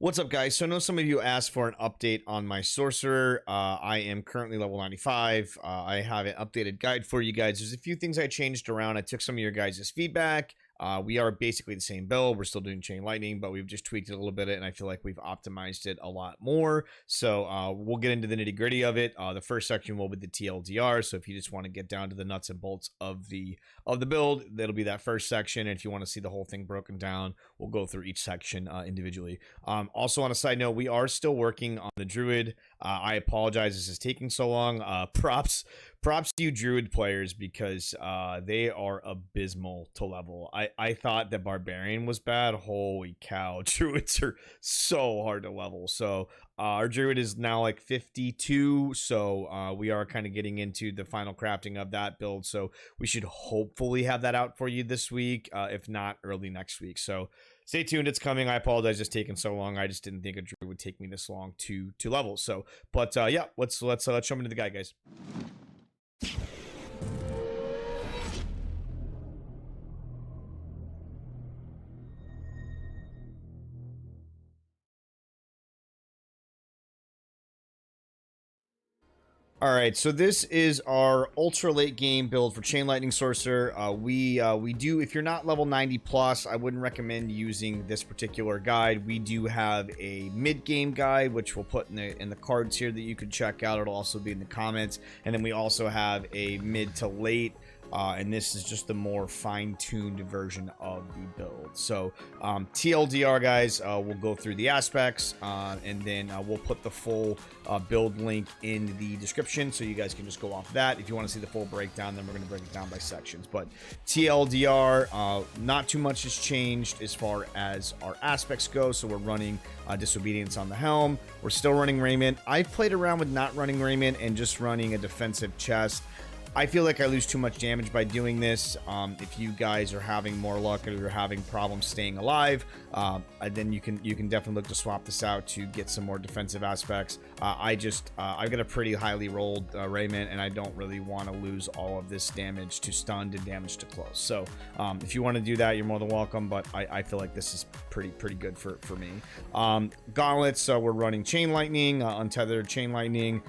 What's up, guys? So I know some of you asked for an update on my Sorcerer. I am currently level 95. I have an updated guide for you guys. There's a few things I changed around. I took some of your guys' feedback. We are basically the same build. We're still doing Chain Lightning, but we've just tweaked it a little bit, and I feel like we've optimized it a lot more. So we'll get into the nitty-gritty of it. The first section will be the TLDR. So if you just want to get down to the nuts and bolts of the build, that'll be that first section. And if you want to see the whole thing broken down, we'll go through each section individually. Also, on a side note, we are still working on the Druid. I apologize this is taking so long. Props to you Druid players, because they are abysmal to level. I thought that Barbarian was bad. Holy cow, Druids are so hard to level. So our Druid is now like 52, so we are kind of getting into the final crafting of that build. So we should hopefully have that out for you this week, if not early next week. So stay tuned, it's coming. I apologize it's taking so long. I just didn't think a Druid would take me this long to level. So, but yeah, let's jump into the guide, guys. All right, so this is our ultra late game build for Chain Lightning Sorcerer. We do, if you're not level 90 plus, I wouldn't recommend using this particular guide. We do have a mid game guide, which we'll put in the cards here that you can check out. It'll also be in the comments, and then we also have a mid to late. And this is just the more fine-tuned version of the build. So TLDR, guys, we'll go through the aspects, and then we'll put the full build link in the description, so you guys can just go off that. If you want to see the full breakdown, then we're going to break it down by sections. But TLDR, not too much has changed as far as our aspects go. So we're running Disobedience on the helm. We're still running Raiment. I've played around with not running Raiment and just running a defensive chest. I feel like I lose too much damage by doing this. If you guys are having more luck or you're having problems staying alive, then you can definitely look to swap this out to get some more defensive aspects. I've got a pretty highly rolled Raiment, and I don't really want to lose all of this damage to stunned and damage to close. So if you want to do that, you're more than welcome, but I feel like this is pretty good for me. Gauntlets, so we're running Chain Lightning, Untethered Chain Lightning.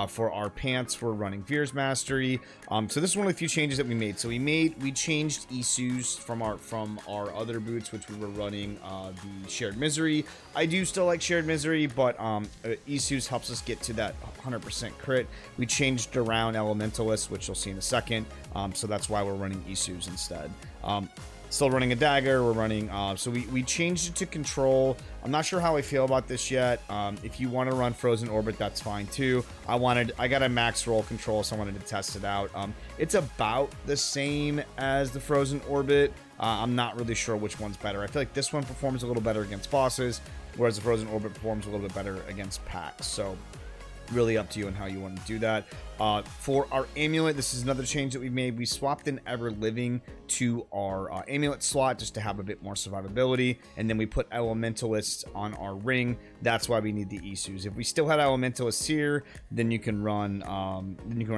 For our pants, we're running Veer's Mastery. So this is one of the few changes that we made. So we changed Isu's from our other boots, which we were running the Shared Misery. I do still like Shared Misery, but Isu's helps us get to that 100% crit. We changed around Elementalist, which you'll see in a second. So that's why we're running Isu's instead. Still running a dagger. We're running so we changed it to control. I'm not sure how I feel about this yet. If you want to run Frozen Orbit, that's fine too. I got a max roll control, so I wanted to test it out. It's about the same as the Frozen Orbit. I'm not really sure which one's better. I feel like this one performs a little better against bosses, whereas the Frozen Orbit performs a little bit better against packs. So really up to you and how you want to do that. For our amulet, this is another change that we made. We swapped in Ever Living to our amulet slot just to have a bit more survivability, and then we put Elementalists on our ring. That's why we need the Isu's. If we still had Elementalists here, then you can run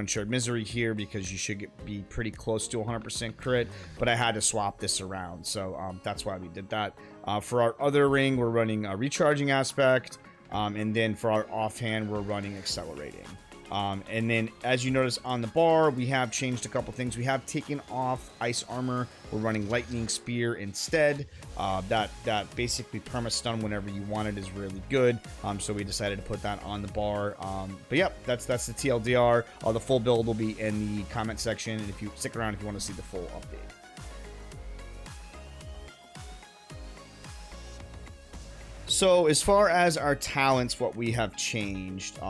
Shared Misery here, because you should be pretty close to 100% crit. But I had to swap this around, so that's why we did that. For our other ring, we're running a Recharging Aspect. And then for our offhand, we're running Accelerating. And then as you notice on the bar, we have changed a couple things. We have taken off Ice Armor. We're running Lightning Spear instead. That basically perma-stun whenever you want it is really good. So we decided to put that on the bar. But yep, that's the TLDR. The full build will be in the comment section. And if you stick around if you want to see the full update. So as far as our talents, what we have changed,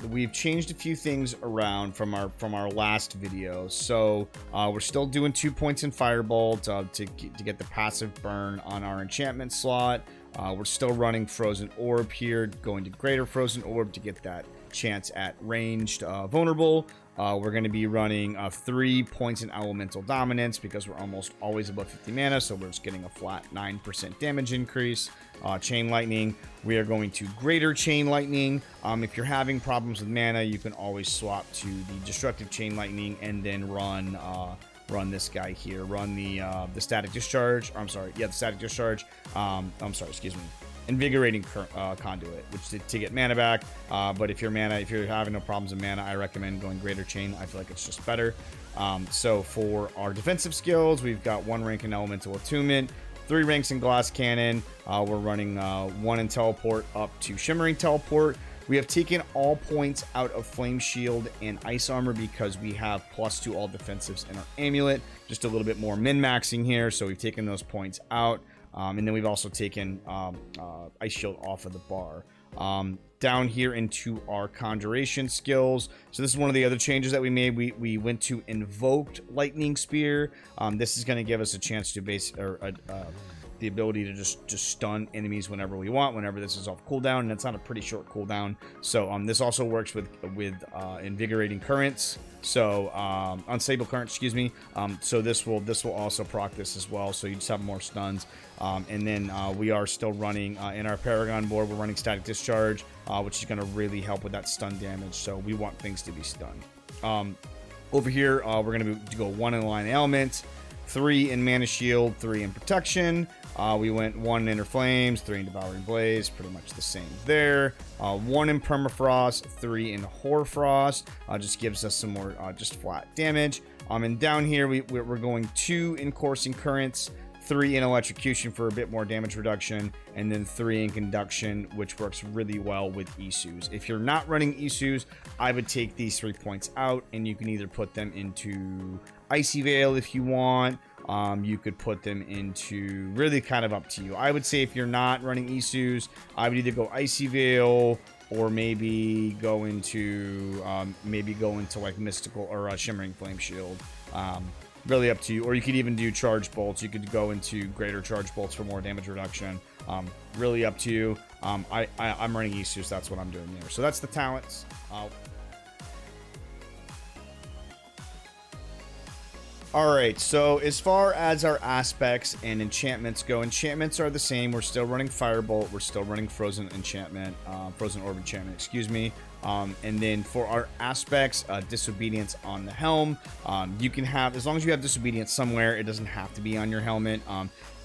we've changed a few things around from our last video. So we're still doing 2 points in Firebolt to get the passive burn on our enchantment slot. We're still running Frozen Orb here, going to Greater Frozen Orb to get that chance at ranged vulnerable. We're going to be running 3 points in Elemental Dominance, because we're almost always above 50 mana, so we're just getting a flat 9% damage increase. Chain Lightning, we are going to Greater Chain Lightning. If you're having problems with mana, you can always swap to the Destructive Chain Lightning and then run this guy here. Run the Static Discharge. The Static Discharge. Excuse me. Invigorating Conduit, which to get mana back. But if you're having no problems with mana, I recommend going Greater Chain. I feel like it's just better. So for our defensive skills, we've got 1 rank in Elemental Attunement, 3 ranks in Glass Cannon. We're running 1 in Teleport up to Shimmering Teleport. We have taken all points out of Flame Shield and Ice Armor because we have +2 all defensives in our Amulet. Just a little bit more min-maxing here, so we've taken those points out. And then we've also taken Ice Shield off of the bar. Down here into our Conjuration skills. So this is one of the other changes that we made. We went to Invoked Lightning Spear. This is going to give us a chance to the ability to just stun enemies whenever we want, whenever this is off cooldown, and it's on a pretty short cooldown. So this also works with Invigorating Currents. So Unstable Current, excuse me. So this will also proc this as well. So you just have more stuns. And then we are still running in our Paragon board. We're running Static Discharge, which is going to really help with that stun damage. So we want things to be stunned. Over here, we're going to go 1 in Line Element, 3 in Mana Shield, 3 in Protection. We went 1 in Inner Flames, 3 in Devouring Blaze, pretty much the same there. 1 in Permafrost, 3 in Hoarfrost, just gives us some more just flat damage. And down here, we're going 2 in Coursing Currents, 3 in Electrocution for a bit more damage reduction, and then 3 in Conduction, which works really well with Isus. If you're not running Isus, I would take these 3 points out, and you can either put them into Icy Veil if you want. You could put them into, really kind of up to you. I would say if you're not running Isus, I would either go Icy Veil or maybe go into like Mystical or Shimmering Flame Shield. Really up to you. Or you could even do Charge Bolts. You could go into Greater Charge Bolts for more damage reduction. Really up to you. I'm running Isus. That's what I'm doing there. So that's the talents. Alright, so as far as our aspects and enchantments go, enchantments are the same. We're still running Firebolt. We're still running Frozen Enchantment. Frozen Orb Enchantment, excuse me. And then for our aspects, Disobedience on the helm. You can have, as long as you have Disobedience somewhere, it doesn't have to be on your helmet.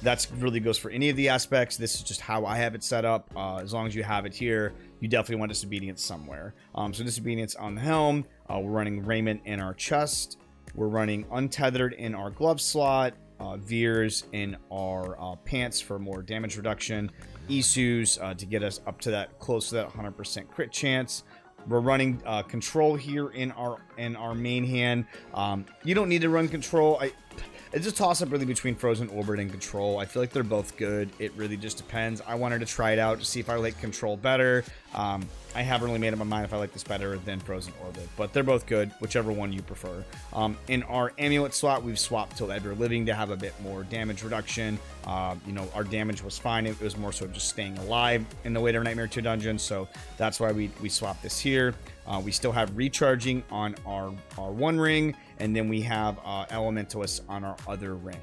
That's really goes for any of the aspects. This is just how I have it set up. As long as you have it here, you definitely want Disobedience somewhere. So Disobedience on the helm. We're running Raiment in our chest. We're running Untethered in our glove slot, Veers in our pants for more damage reduction, Isus to get us up to that, close to that 100% crit chance. We're running Control here in our main hand. You don't need to run Control. It's a toss-up really between Frozen Orbit and Control. I feel like they're both good. It really just depends. I wanted to try it out to see if I like Control better. I haven't really made up my mind if I like this better than Frozen Orbit, but they're both good, whichever one you prefer. In our Amulet slot, we've swapped Till Ever Living to have a bit more damage reduction. You know, our damage was fine. It was more so just staying alive in the Weight of Nightmare 2 dungeon, so that's why we swapped this here. We still have Recharging on our one ring, and then we have Elementalist on our other ring.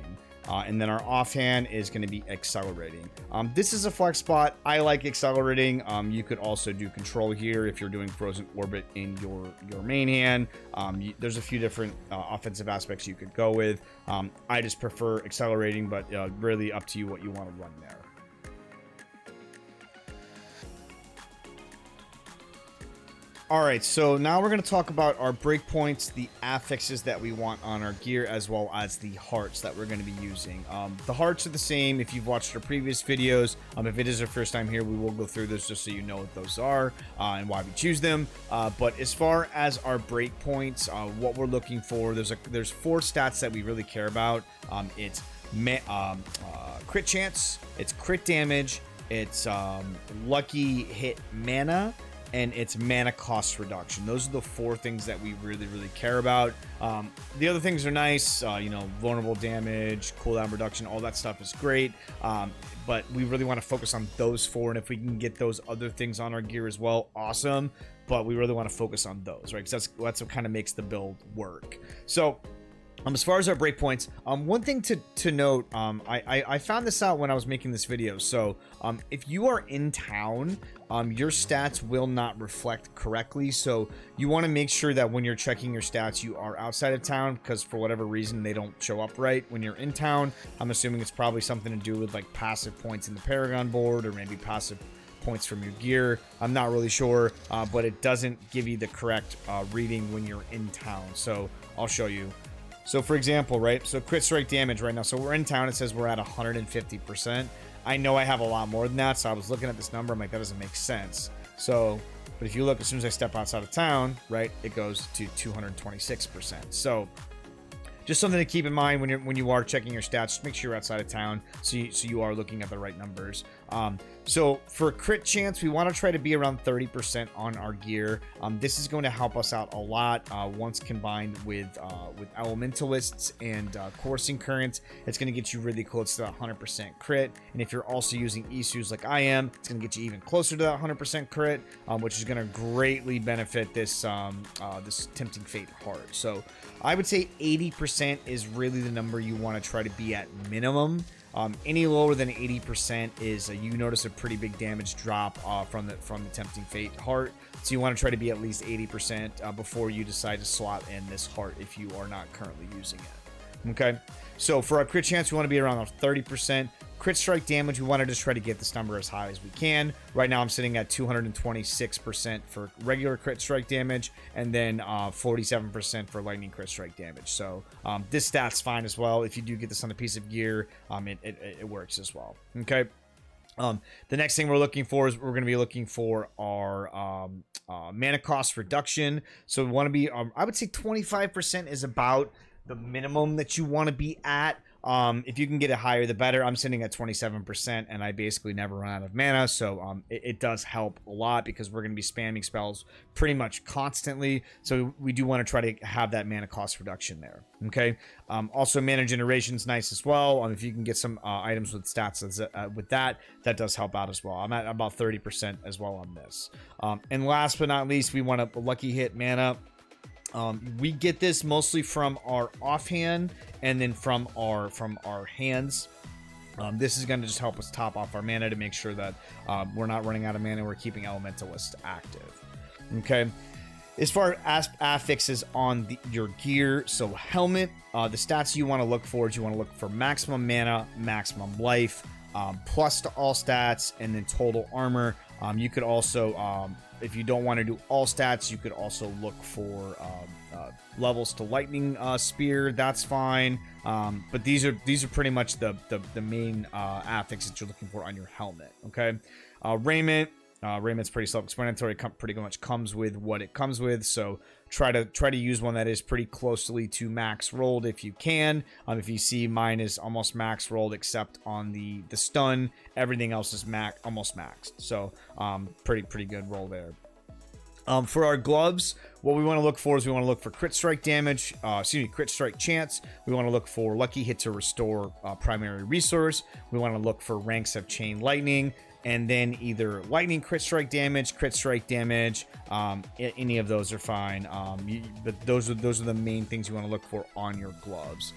And then our offhand is going to be Accelerating. This is a flex spot. I like Accelerating. You could also do Control here if you're doing Frozen Orbit in your main hand. There's a few different offensive aspects you could go with. I just prefer Accelerating, but really up to you what you want to run there. Alright, so now we're going to talk about our breakpoints, the affixes that we want on our gear, as well as the hearts that we're going to be using. The hearts are the same if you've watched our previous videos. If it is your first time here, we will go through this just so you know what those are and why we choose them. But as far as our breakpoints, what we're looking for, there's 4 stats that we really care about. It's crit chance, it's crit damage, it's lucky hit mana, and it's mana cost reduction. Those are the 4 things that we really care about. The other things are nice, you know, vulnerable damage, cooldown reduction, all that stuff is great, but we really want to focus on those 4, and if we can get those other things on our gear as well, awesome, but we really want to focus on those, right? Because that's what kind of makes the build work. So As far as our breakpoints, one thing to note, I found this out when I was making this video. So if you are in town, your stats will not reflect correctly. So you want to make sure that when you're checking your stats, you are outside of town, because for whatever reason, they don't show up right when you're in town. I'm assuming it's probably something to do with like passive points in the Paragon board, or maybe passive points from your gear. I'm not really sure, but it doesn't give you the correct reading when you're in town. So I'll show you. So for example, right, so crit strike damage right now, so we're in town, it says we're at 150%. I know I have a lot more than that, so I was looking at this number, I'm like, that doesn't make sense. So, but if you look, as soon as I step outside of town, right, it goes to 226%. So just something to keep in mind when you are checking your stats. Just make sure you're outside of town, so you are looking at the right numbers. So for crit chance, we want to try to be around 30% on our gear. This is going to help us out a lot once combined with elementalists and coursing currents. It's going to get you really close to that 100% crit. And if you're also using Isus like I am, it's going to get you even closer to that 100% crit, which is going to greatly benefit this this Tempting Fate heart. So I would say 80% is really the number you want to try to be at minimum. Any lower than 80% is you notice a pretty big damage drop from the Tempting Fate heart. So you want to try to be at least 80% before you decide to slot in this heart if you are not currently using it. Okay, so for our crit chance, we want to be around 30%. Crit strike damage, we want to just try to get this number as high as we can. Right now I'm sitting at 226% for regular crit strike damage, and then 47% for lightning crit strike damage. So this stat's fine as well. If you do get this on a piece of gear, it works as well. Okay. The next thing we're looking for is we're going to be looking for our mana cost reduction. So we want to be, I would say 25% is about the minimum that you want to be at. If you can get it higher, the better. I'm sitting at 27%, and I basically never run out of mana, so it does help a lot because we're going to be spamming spells pretty much constantly. So we do want to try to have that mana cost reduction there. Okay. Also, mana generation is nice as well. If you can get some items with stats with that does help out as well. I'm at about 30% as well on this. And last but not least, we want a lucky hit mana. We get this mostly from our offhand and then from our hands. This is going to just help us top off our mana to make sure that we're not running out of mana. We're keeping Elementalist active. Okay. As far as affixes on your gear, so helmet, the stats you want to look for is you want to look for maximum mana, maximum life, plus to all stats, and then total armor. You could also, if you don't want to do all stats, you could also look for levels to lightning spear. That's fine. But these are pretty much the main affixes that you're looking for on your helmet. Okay. Raiment. Raiment's pretty self-explanatory. Pretty much comes with what it comes with. So try to use one that is pretty closely to max rolled if you can. If you see, mine is almost max rolled except on the stun. Everything else is almost maxed. So pretty good roll there. For our gloves, what we want to look for is we want to look for crit strike damage, crit strike chance. We want to look for lucky hit to restore primary resource. We want to look for ranks of chain lightning, and then either lightning crit strike damage, any of those are fine. But those are the main things you want to look for on your gloves.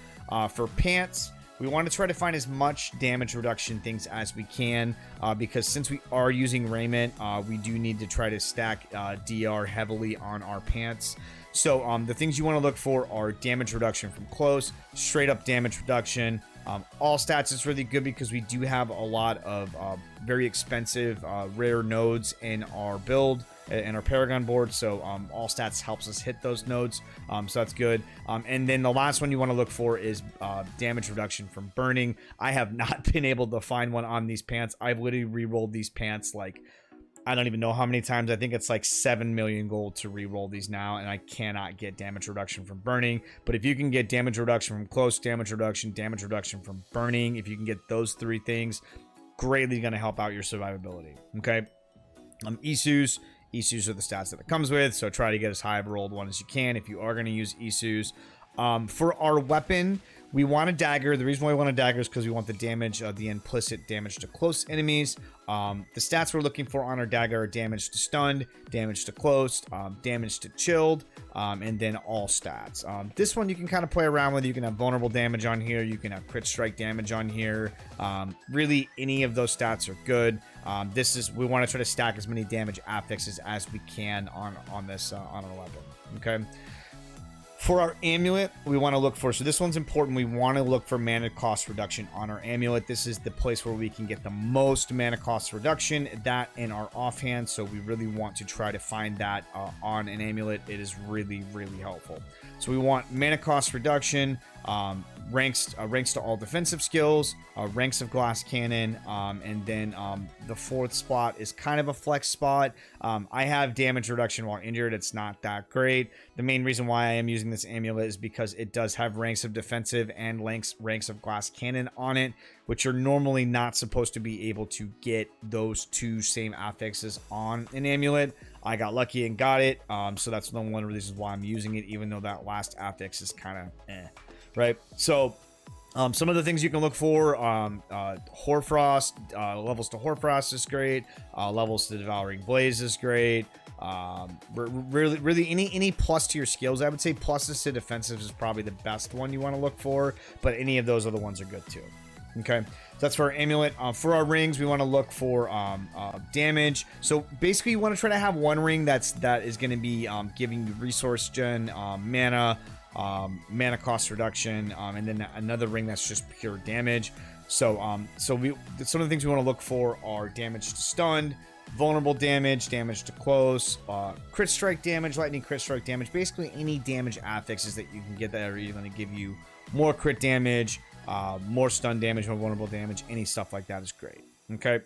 For pants, we want to try to find as much damage reduction things as we can, because since we are using raiment, we do need to try to stack DR heavily on our pants. So the things you want to look for are damage reduction from close, straight up damage reduction. All stats is really good because we do have a lot of very expensive rare nodes in our build, in our Paragon board. So all stats helps us hit those nodes. So that's good. And then the last one you want to look for is damage reduction from burning. I have not been able to find one on these pants. I've literally re-rolled these pants like, I don't even know how many times. I think it's like 7 million gold to re-roll these now, and I cannot get damage reduction from burning. But if you can get damage reduction from close, damage reduction from burning, if you can get those three things, greatly going to help out your survivability. Okay. Isus are the stats that it comes with, so try to get as high of a rolled one as you can if you are going to use Isus. For our weapon, we want a dagger. The reason why we want a dagger is because we want the damage, the implicit damage to close enemies. The stats we're looking for on our dagger are damage to stunned, damage to close, damage to chilled, and then all stats. This one you can kind of play around with. You can have vulnerable damage on here. You can have crit strike damage on here. Really, any of those stats are good. We want to try to stack as many damage affixes as we can on this on our weapon. Okay. For our amulet, we want to look for, so this one's important, we want to look for mana cost reduction on our amulet. This is the place where we can get the most mana cost reduction, that in our offhand, so we really want to try to find that on an amulet. It is really, really helpful. So we want mana cost reduction, ranks to all defensive skills, ranks of glass cannon, and then the fourth spot is kind of a flex spot. I have damage reduction while injured. It's not that great. The main reason why I am using this amulet is because it does have ranks of defensive and ranks of glass cannon on it, which are normally not supposed to be able to get those two same affixes on an amulet. I got lucky and got it, so that's one of the reasons why I'm using it, even though that last affix is kind of right? So some of the things you can look for, Hoarfrost, levels to Hoarfrost is great, levels to Devouring Blaze is great, really any plus to your skills. I would say pluses to defensive is probably the best one you want to look for, but any of those other ones are good too. Okay, so that's for our amulet. For our rings, we want to look for damage. So basically, you want to try to have one ring that is going to be giving you resource gen, mana cost reduction, and then another ring that's just pure damage. So some of the things we want to look for are damage to stunned, vulnerable damage, damage to close, crit strike damage, lightning crit strike damage. Basically, any damage affixes that you can get that are either going to give you more crit damage, more stun damage, more vulnerable damage, any stuff like that is great. Okay.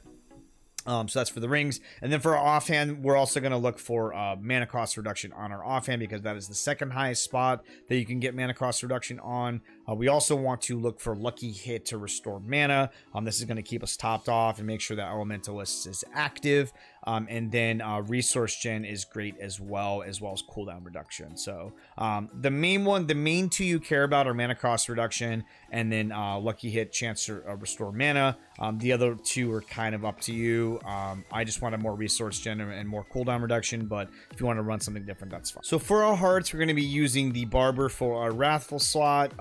So that's for the rings. And then for our offhand, we're also going to look for mana cost reduction on our offhand, because that is the second highest spot that you can get mana cost reduction on. We also want to look for lucky hit to restore mana. This is going to keep us topped off and make sure that Elementalist is active. And then resource gen is great as well as cooldown reduction. So the main two you care about are mana cost reduction and then lucky hit, chance to restore mana. The other two are kind of up to you. I just wanted more resource gen and more cooldown reduction, but if you want to run something different, that's fine. So for our hearts, we're going to be using the Barber for our Wrathful slot.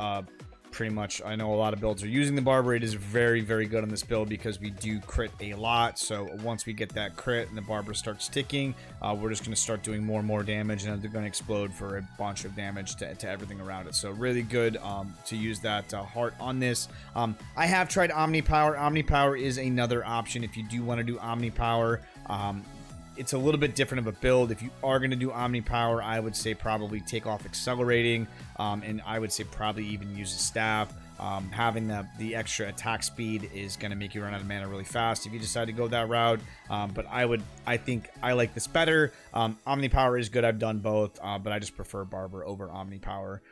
Pretty much, I know a lot of builds are using the Barber. It is very, very good on this build because we do crit a lot. So once we get that crit and the Barber starts ticking, we're just going to start doing more and more damage, and they're going to explode for a bunch of damage to everything around it. So really good to use that heart on this. I have tried Omni Power. Omni Power is another option if you do want to do Omni Power. It's a little bit different of a build. If you are going to do Omni Power, I would say probably take off Accelerating, and I would say probably even use a staff. Having the extra attack speed is going to make you run out of mana really fast if you decide to go that route. But I think I like this better. Omni Power is good. I've done both, but I just prefer Barber over Omni Power.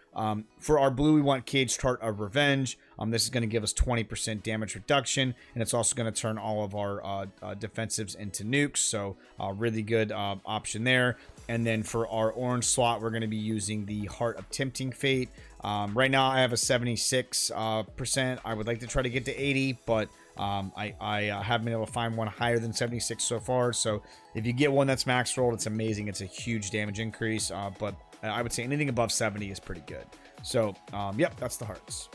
For our blue, we want Caged Heart of Revenge. This is going to give us 20% damage reduction, and it's also going to turn all of our defensives into nukes. So really good option there. And then for our orange slot, we're going to be using the Heart of Tempting Fate. Right now, I have a 76%. I would like to try to get to 80, but I haven't been able to find one higher than 76 so far. So if you get one that's max rolled, it's amazing. It's a huge damage increase, but I would say anything above 70 is pretty good. So, yep, that's the hearts.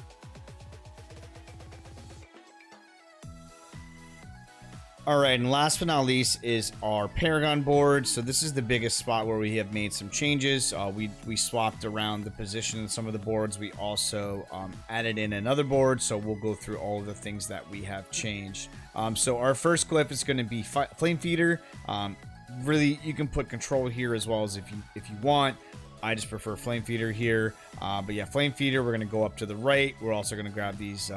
All right, and last but not least is our Paragon board. So this is the biggest spot where we have made some changes. We swapped around the position of some of the boards. We also added in another board, so we'll go through all of the things that we have changed. So our first glyph is going to be Flame Feeder. Really, you can put control here as well as if you want. I just prefer Flame Feeder here. But yeah, Flame Feeder, we're going to go up to the right. We're also going to grab these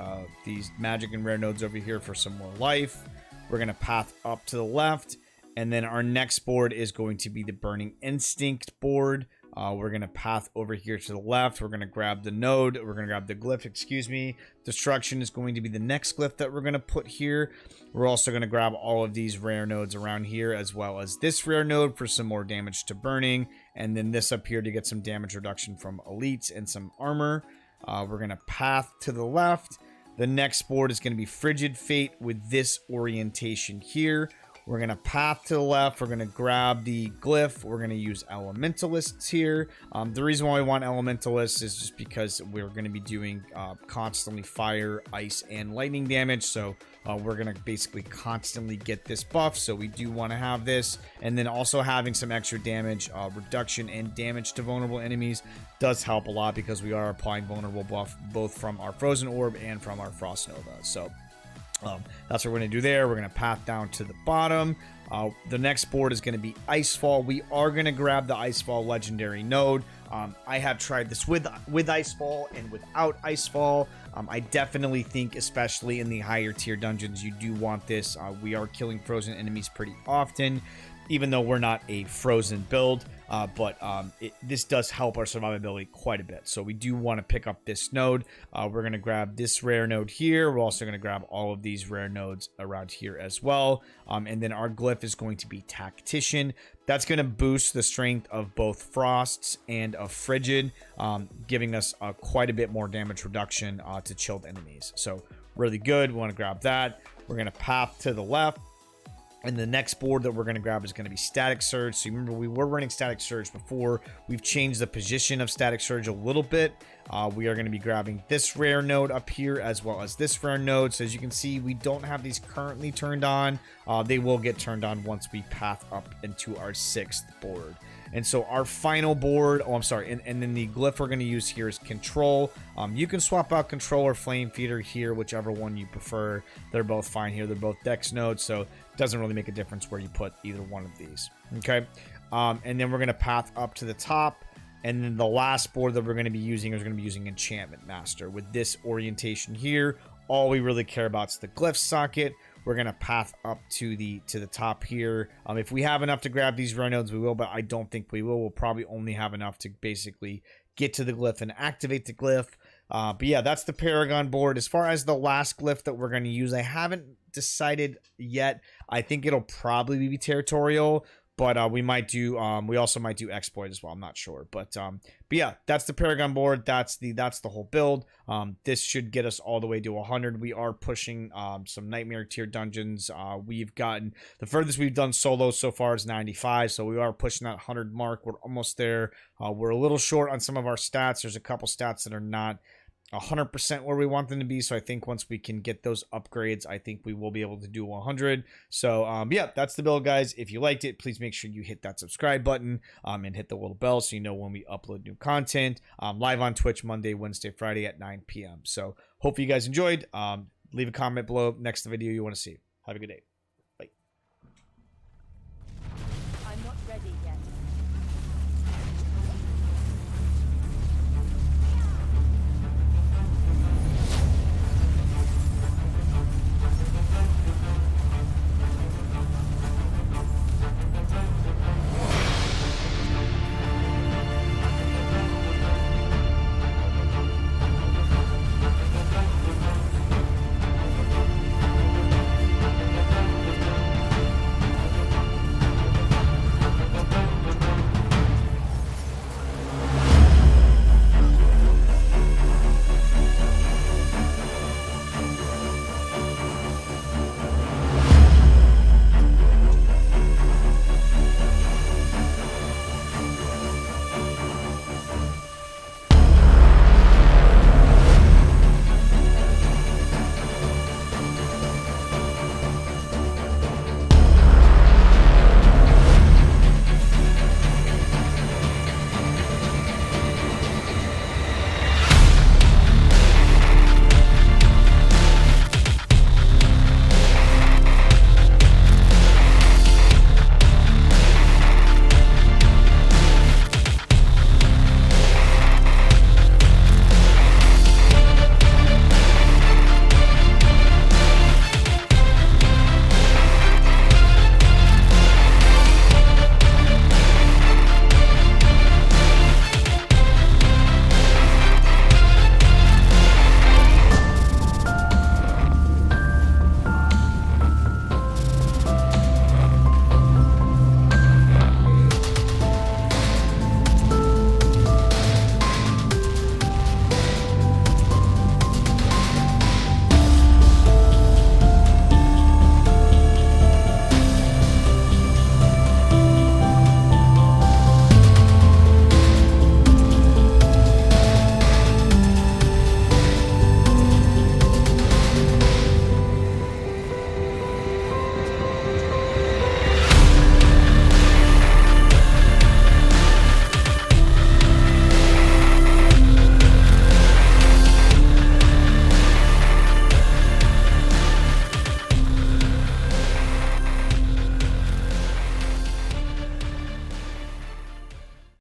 magic and rare nodes over here for some more life. We're going to path up to the left, and then our next board is going to be the Burning Instinct board. We're going to path over here to the left. We're going to grab the node. We're going to grab the glyph, excuse me. Destruction is going to be the next glyph that we're going to put here. We're also going to grab all of these rare nodes around here, as well as this rare node for some more damage to burning, and then this up here to get some damage reduction from elites and some armor. We're going to path to the left. The next board is going to be Frigid Fate with this orientation here. We're going to path to the left. We're going to grab the glyph. We're going to use Elementalists here. The reason why we want Elementalists is just because we're going to be doing constantly fire, ice, and lightning damage. So we're going to basically constantly get this buff. So we do want to have this. And then also having some extra damage reduction and damage to vulnerable enemies does help a lot because we are applying vulnerable buff both from our Frozen Orb and from our Frost Nova. So that's what we're going to do there. We're going to path down to the bottom. The next board is going to be Icefall. We are going to grab the Icefall legendary node. I have tried this with Icefall and without Icefall. I definitely think, especially in the higher tier dungeons, you do want this. We are killing frozen enemies pretty often, even though we're not a frozen build. But this does help our survivability quite a bit. So we do want to pick up this node. We're going to grab this rare node here. We're also going to grab all of these rare nodes around here as well. And then our glyph is going to be Tactician. That's going to boost the strength of both Frosts and of Frigid, giving us quite a bit more damage reduction to chilled enemies. So really good. We want to grab that. We're going to path to the left. And the next board that we're going to grab is going to be Static Surge. So you remember we were running Static Surge before. We've changed the position of Static Surge a little bit. We are going to be grabbing this rare node up here as well as this rare node. So as you can see, we don't have these currently turned on. They will get turned on once we path up into our 6th board. And so our final board, and then the glyph we're going to use here is Control. You can swap out Control or Flame Feeder here, whichever one you prefer. They're both fine here. They're both Dex nodes, so it doesn't really make a difference where you put either one of these. Okay, and then we're going to path up to the top. And then the last board that we're going to be using is going to be using Enchantment Master with this orientation here. All we really care about is the glyph socket. We're going to path up to the top here. If we have enough to grab these rare nodes, we will, but I don't think we will. We'll probably only have enough to basically get to the glyph and activate the glyph. But yeah, that's the Paragon board. As far as the last glyph that we're going to use, I haven't decided yet. I think it'll probably be Territorial. But we might do. We also might do Exploit as well. I'm not sure. But yeah, that's the Paragon board. That's the whole build. This should get us all the way to 100. We are pushing some Nightmare tier dungeons. We've gotten the furthest we've done solo so far is 95. So we are pushing that 100 mark. We're almost there. We're a little short on some of our stats. There's a couple stats that are not 100% where we want them to be. So I think once we can get those upgrades, I think we will be able to do 100. So yeah, that's the build, guys. If you liked it, please make sure you hit that subscribe button and hit the little bell so you know when we upload new content. Live on Twitch Monday, Wednesday, Friday at 9 p.m. So hopefully you guys enjoyed. Leave a comment below next video you want to see. Have a good day.